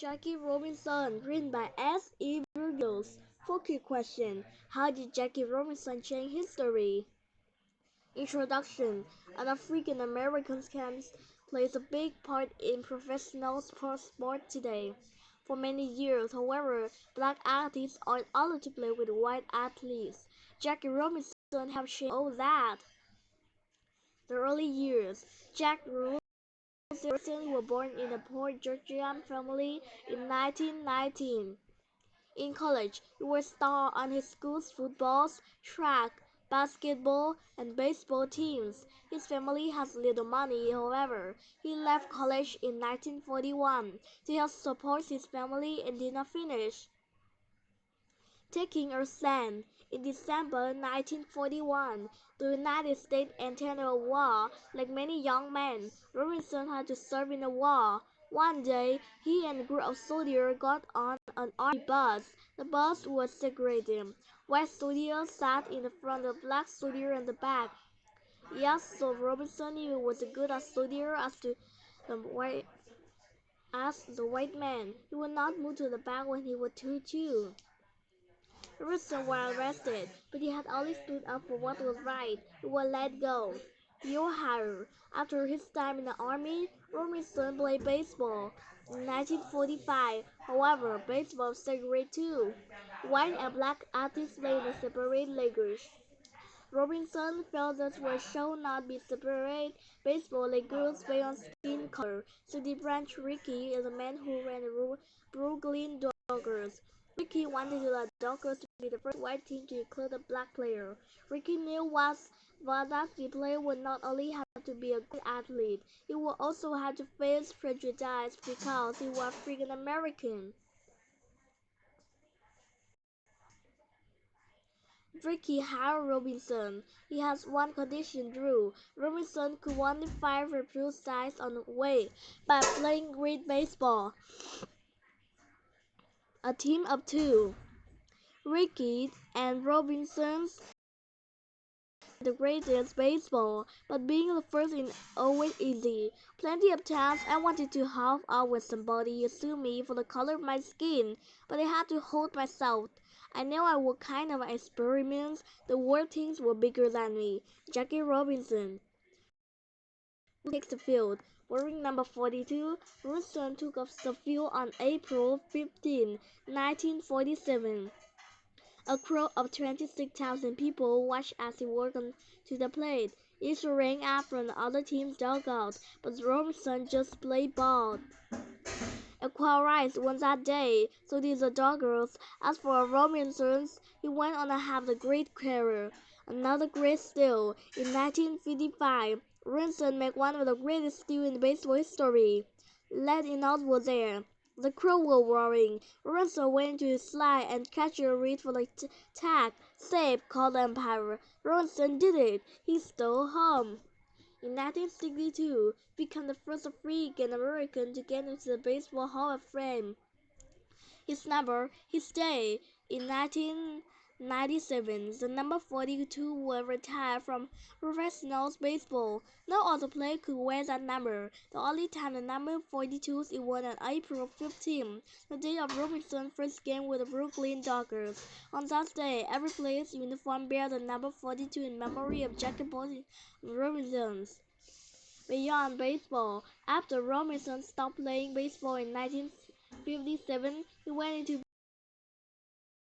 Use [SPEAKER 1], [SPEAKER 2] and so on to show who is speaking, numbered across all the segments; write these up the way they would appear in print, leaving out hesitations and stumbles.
[SPEAKER 1] Jackie Robinson, written by S. E. Burgos. 4Q question. How did Jackie Robinson change history? Introduction. An African American scam plays a big part in professional sport today. For many years, however, black athletes aren't allowed to play with white athletes. Jackie Robinson helped change all that. The early years. Jack Robinson was born in a poor Georgian family in 1919. In college, he was star on his school's football, track, basketball, and baseball teams. His family has little money, however. He left college in 1941 to help support his family and did not finish. Taking a stand. In December 1941, the United States entered a war. Like many young men, Robinson had to serve in the war. One day, he and a group of soldiers got on an army bus. The bus was segregated. White soldiers sat in the front and black soldiers in the back. Yes, so Robinson knew he was as good a soldier the white as the white man. He would not move to the back when he was too. Robinson was arrested, but he had only stood up for what was right. He was let go. Year higher. After his time in the army, Robinson played baseball. In 1945, however, baseball was segregated too. White and black athletes played in separate leagues. Robinson felt that should not be separate. Baseball leagues based on skin color. So the branch Ricky is a man who ran the Brooklyn Dodgers. Ricky wanted the Dodgers to be the first white team to include a black player. Ricky knew that the player would not only have to be a good athlete, he would also have to face prejudice because he was African American. Ricky hired Robinson. He has one condition, Drew. Robinson could only fire repute size on the way by playing great baseball. A team of two. Ricky and Robinson's the greatest baseball, but being the first is always easy. Plenty of times I wanted to help out when somebody assumed me for the color of my skin, but I had to hold myself. I knew I was kind of an experiment. The world things were bigger than me. Jackie Robinson. Who takes the field? Wearing number 42, Robinson took off the field on April 15, 1947. A crowd of 26,000 people watched as he walked to the plate. Each rang up from the other team's dugout, but Robinson just played ball. A crowd rise won that day, so did the Dodgers. As for Robinson, he went on to have a great career. Another great steal. In 1955, Robinson made one of the greatest steals in baseball history. Let it out was there. The crowd were roaring. Robinson went to his slide and catcher reached for the tag. Save, called the umpire. Robinson did it. He stole home. In 1962, became the first African American to get into the Baseball Hall of Fame. His day. In 1997, the number 42 will retire from professional baseball. No other player could wear that number. The only time the number 42 is worn on April 15, the day of Robinson's first game with the Brooklyn Dodgers. On that day, every player's uniform bears the number 42 in memory of Jackie Robinson. Beyond baseball, after Robinson stopped playing baseball in 1957, he went into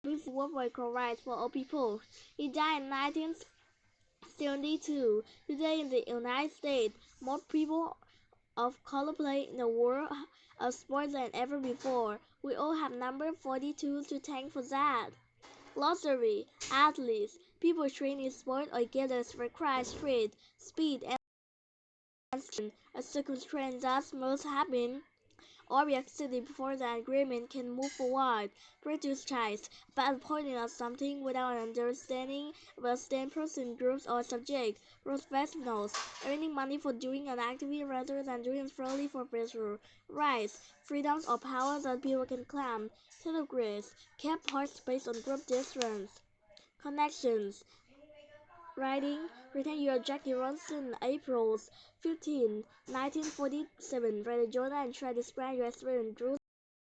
[SPEAKER 1] business work for equal rights for all people. He died in 1972. Today in the United States, more people of color play in the world of sports than ever before. We all have number 42 to thank for that. Glossary: athletes, people trained in sport or gathers require strength, speed, and a circumstance that must happen or be accepted before the agreement can move forward. Prejudice by pointing out something without an understanding of a stand person, groups, or subject. Professionals earning money for doing an activity rather than doing it fairly for pleasure. Rights, freedoms or powers that people can claim. Telegrams, kept parts based on group difference. Connections. Writing, written your Jackie Robinson, April 15, 1947. Read the journal and try to describe your experience. Drew